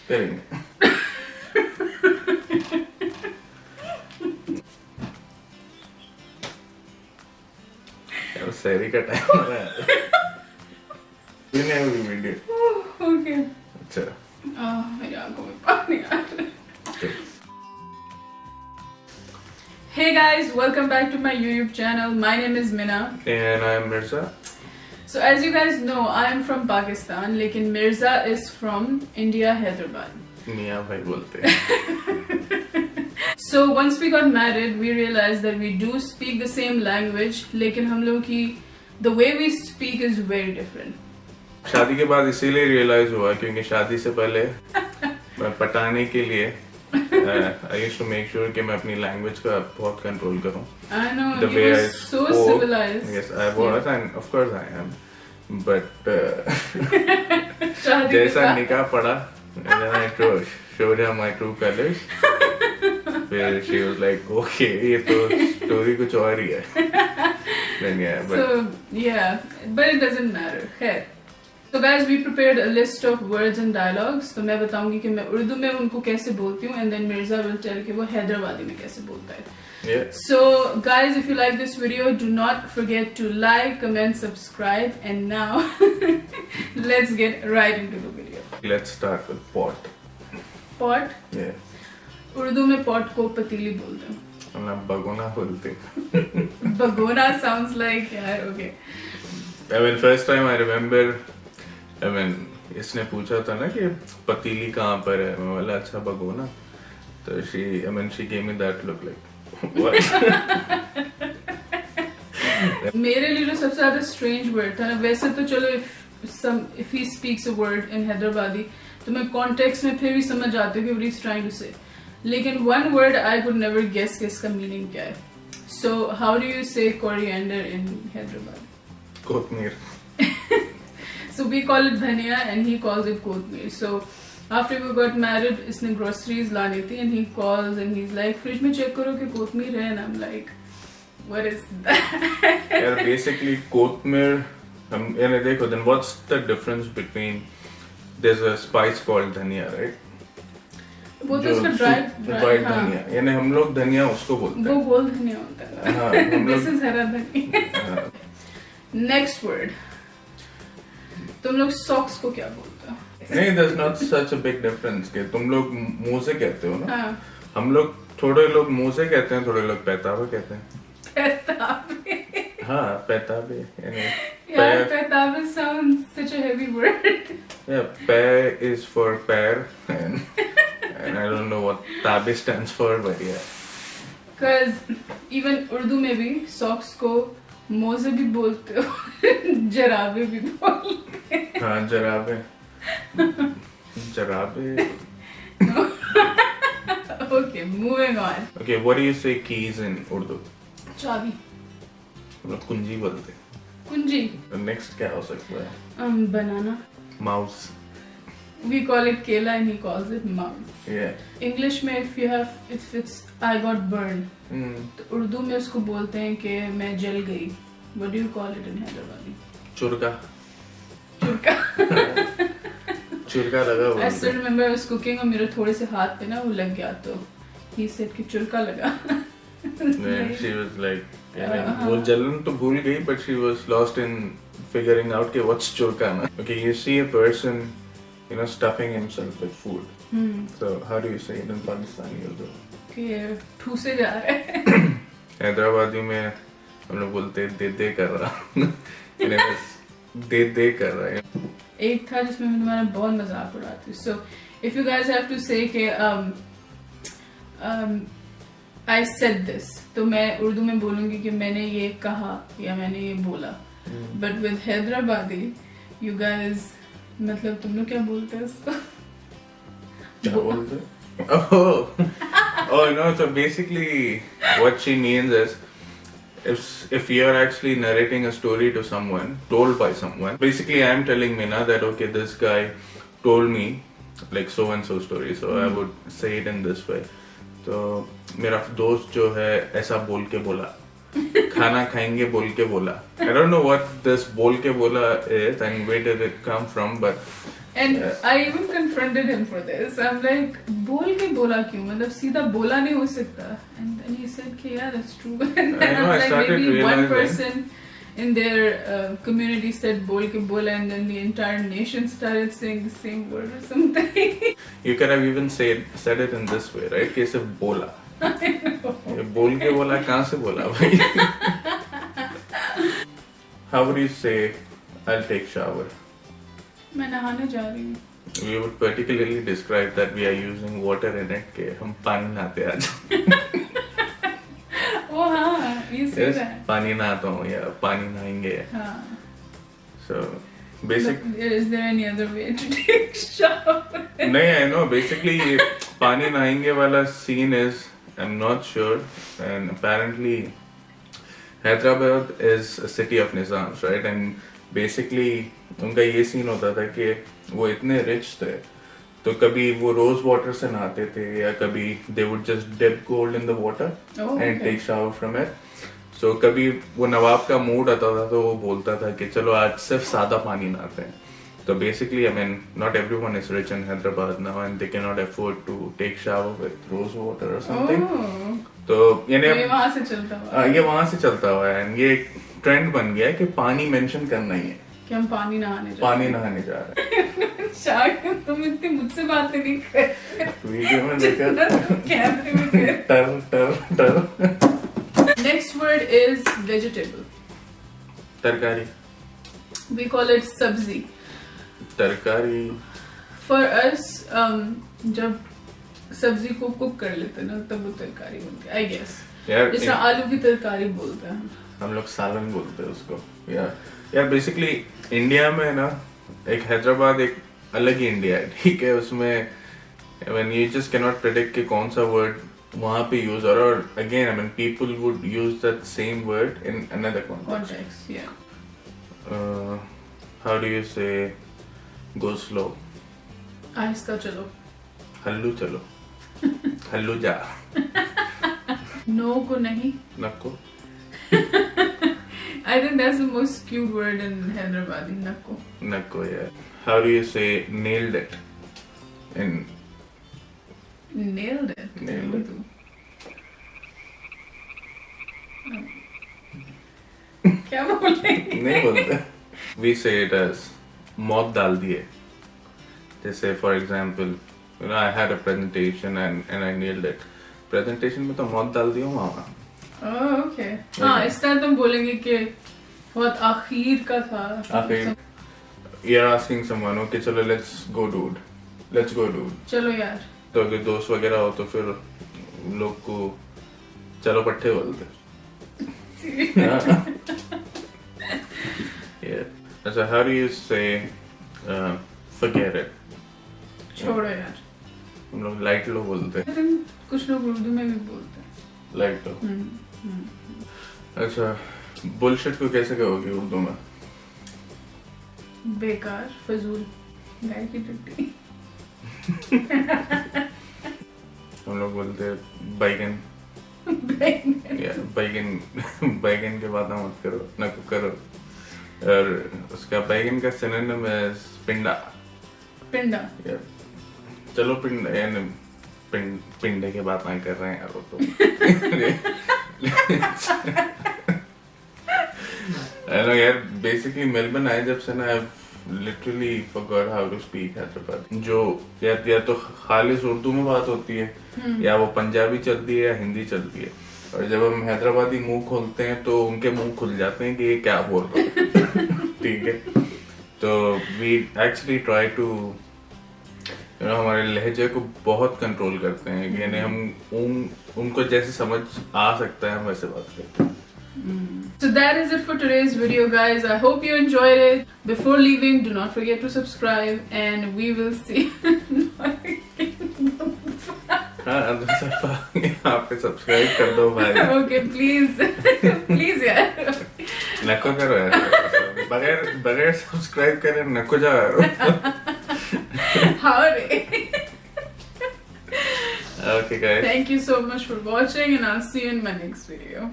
करेंगे। यार सैरी का टाइम हो रहा है। ये नहीं होगी वीडियो। ओके। अच्छा। मेरी आंखों में पानी आ रहा है। Hey guys, welcome back to my YouTube channel. My name is Mina. And I am Mirza. So as you guys know, I am from Pakistan, लेकिन Mirza is from India, Hyderabad. मियाँ भाई बोलते हैं। So once we got married, we realized that we do speak the same language, लेकिन हम लोग की the way we speak is very different. शादी के बाद इसीलिए रियलाइज हुआ क्योंकि शादी से पहले मैं पटाने के लिए I used to make sure कि मैं अपनी लैंग्वेज का बहुत कंट्रोल करूं. I know, The you way were I so spoke, civilized. Yes, I was, and of course I am. But शादी के जैसा बाद निकाह पड़ा, and then I showed her my true colors. Where she was like, okay, ये तो story कुछ और ही है. Then yeah, but So yeah, but it doesn't matter. खैर. So guys, we prepared a list of words and dialogues. तो मैं बताऊंगी कि मैं उर्दू में उनको कैसे बोलती हूँ, and then Mirza will tell कि वो हैदराबादी में कैसे बोलता है. yeah. So guys, if you like this video, do not forget to like, comment, subscribe, and now let's get right into the video. Let's start with pot. Pot. Yeah. Urdu में pot को पतीली बोलते हैं. हम लोग बगोना बोलते हैं. Bagona sounds like यार okay. I mean, first time I remember, I mean, इसने पूछा था ना कि पतीली कहाँ पर है, मैं बोला अच्छा बगोना. तो she gave me that look like what? मेरे लिए जो सबसे ज्यादा strange word था ना, वैसे तो चलो if he speaks a word in Hyderabadi तो मैं context में फिर भी समझ आती हूँ कि what he's trying to say. लेकिन one word I could never guess कि इसका meaning क्या है. So how do you say coriander in Hyderabad? कोतमीर. So we call it dhania and he calls it kotmir. So after we got married, इसने groceries लानी थी and he calls and he's like, fridge में check करो कि kotmir है, and I'm like, what is that? यार basically कोतमीर हम यानी देखो then what's the difference between there's a spice called धनिया right? वो तो उसका dry हाँ, धनिया यानी हम लोग धनिया उसको बोलते हैं. वो गोल धनिया होता है. हाँ, हम This लोग is हरा धनिया. Next word. तुम लोग socks को क्या बोलते हो? नहीं, there's not such a big difference कि तुम लोग मुंह से कहते हो ना. हाँ. हम लोग थोड़े लोग मुंह से कहते हैं, थोड़े लोग पैताबे कहते हैं. पैताबे. हाँ, पैताबे यानी यार पैताबे sounds such a heavy word. Yeah, pay is for pair and I don't know what tabe stands for, but yeah. Because even Urdu में भी socks को मोजे भी बोलते हो, जराबे भी बोलते हैं. हाँ, जराबे. जराबे. Okay, moving on. Okay, what do you say keys in Urdu? चाबी. हम लोग कुंजी बोलते हैं. कुंजी. Next क्या हो सकता है? Banana. Mouse. We call it केला and he calls it mouse. Yeah. English में if it's I got burned, तो उर्दू में उसको बोलते हैं कि मैं जल गई. What do you call it in Hyderabadi? चुरका. चुरका. चुरका लगा I बोलते still हैं. remember I was cooking और मेरे थोड़े से हाथ पे ना वो लग गया तो he said कि चुरका लगा. Then she was like, वो जलन तो भूल गई, but she was lost in figuring out कि what's चुरका ना. Okay, you see a person, stuffing himself with food. So how do you say it in Pakistani Urdu? कि ठूसे जा रहे हैं. हैदराबादी में हम लोग बोलते हैं दे कर रहा. दे कर रहा है. एक था जिसमें मैं तुम्हारा बहुत मजाक उड़ाती. So if you guys have to say कि I said this, तो मैं उर्दू में बोलूँगी कि मैंने ये कहा या मैंने ये बोला. But with Hyderabadi, you guys, मतलब तुम लोग क्या बोलते हैं उसको? क्या बोलते हैं? Oh no, so basically what she means is if you're actually narrating a story to someone, told by someone, basically I'm telling Mina that okay, this guy told me like so and so story, so I would say it in this way. तो मेरा दोस्त जो है ऐसा बोल के बोला, खाना खाएंगे बोल के बोला. I don't know what this बोल के बोला is and where did it come from, but And I even confronted him for this. I'm like, बोल के बोला क्यों? मतलब सीधा बोला नहीं हो सकता. And then he said, "Okay, yeah, that's true." And then I was like, maybe one person in their community said बोल के बोला, and then the entire nation started saying the same word or something. You could have even said it in this way, right? कि सिर्फ बोला. I know. ये बोल के बोला कहाँ से बोला भाई? How would you say I'll take shower? मैं नहाने जा रही हूँ. We would particularly describe that we are using water in it के हम पानी नहाते आज. Oh हाँ, you say Yes, that. पानी नहाता हूँ या पानी नहाएंगे. हाँ. So basic. But is there any other way to take shower? नहीं, I know. Basically ये पानी नहाएंगे वाला scene is, I'm not sure, and apparently Hyderabad is a city of Nizams, right? And basically उनका ये सीन होता था कि वो इतने रिच थे तो कभी वो रोज वाटर से नहाते थे या कभी they would just dip gold in the water and take shower from it. So कभी वो नवाब का मूड आता था तो वो बोलता था कि चलो आज सिर्फ सादा पानी नहाते हैं. So basically, I mean, not everyone is rich in Hyderabad now and they cannot afford to take shower with rose water or something. Oh. तो यानी ये वहाँ से चलता हुआ. ये वहाँ से चलता हुआ है and ये ट्रेंड बन गया है कि पानी मेंशन करना ही है. कि हम पानी नहाने जा पानी नहाने जा रहे हैं. शायद तुम इतनी मुझसे बातें नहीं कर. वीडियो में देखा कैमरे में कर. टर. Next word is vegetable. तरकारी. We call it sabzi. तरकारी. For us, जब सब्जी को कुक कर लेते हैं ना तब वो तरकारी बनती है, I guess. यार जैसे आलू की तरकारी बोलते हैं हम लोग सालन बोलते हैं उसको. यार बेसिकली इंडिया में ना एक हैदराबाद एक अलग ही इंडिया है, ठीक है. उसमें when you just cannot predict कि कौन सा वर्ड वहाँ पे यूज हो रहा है. और again I mean people would use that same word in another context. yeah. How do you say go slow? आहिस्ता चलो. हल्लू चलो. हल्लू जा. नो को नहीं. नक्को. I think that's the most cute word in Hyderabadi, nakko. Nakko, yeah. How do you say nailed it? In Nailed it. Nailed it. क्या बोलेंगे? नहीं बोलते. We say it as मौत डाल दिए. जैसे for example, you know, I had a presentation and I nailed it. Presentation में तो मौत डाल दी हूँ मामा. Oh, okay. हाँ, इस तरह तुम बोलेंगे कि बहुत आखिर का था. आखिर. You're asking someone, okay, चलो let's go dude. Let's go dude. चलो यार. तो अगर दोस्त वगैरह हो तो फिर लोग को चलो पट्टे बोलते. Yeah. So how do you say forget it? छोड़ो यार. हम लोग लाइट लो बोलते हैं. I think कुछ लोग उर्दू में भी बोलते हैं. लाइट लो. अच्छा, बुलशिट को कैसे कहोगे उर्दू में? बेकार, फजूल, गाय की टट्टी. हम लोग बोलते हैं बैगन. बैगन के बात मत करो, न करो. और उसका बैगन का सिनोनिम है पिंडा. पिंडा. चलो पिंडा यानी पिंडे के बात नहीं कर रहे हैं यार वो तो. I know यार basically मेलबर्न आए जब से ना I've literally forgot how to speak Hyderabad. जो या तो खालिस उर्दू में बात होती है या वो पंजाबी चलती है या हिंदी चलती है. और जब हम हैदराबादी मुंह खोलते हैं तो उनके मुंह खुल जाते हैं कि ये क्या बोल रहे हैं. ठीक है. तो we actually try to हमारे लहजे को बहुत कंट्रोल करते हैं. यानी हम उनको जैसे समझ आ सकता है हम वैसे बात करते हैं. So that is it for today's video, guys. I hope you enjoyed it. Before leaving, do not forget to subscribe, and we will see. यहाँ पे सब्सक्राइब कर दो भाई. Okay, please, please यार. नको करो यार. बगैर सब्सक्राइब करे नको जा. How रे? Okay guys. Thank you so much for watching, and I'll see you in my next video.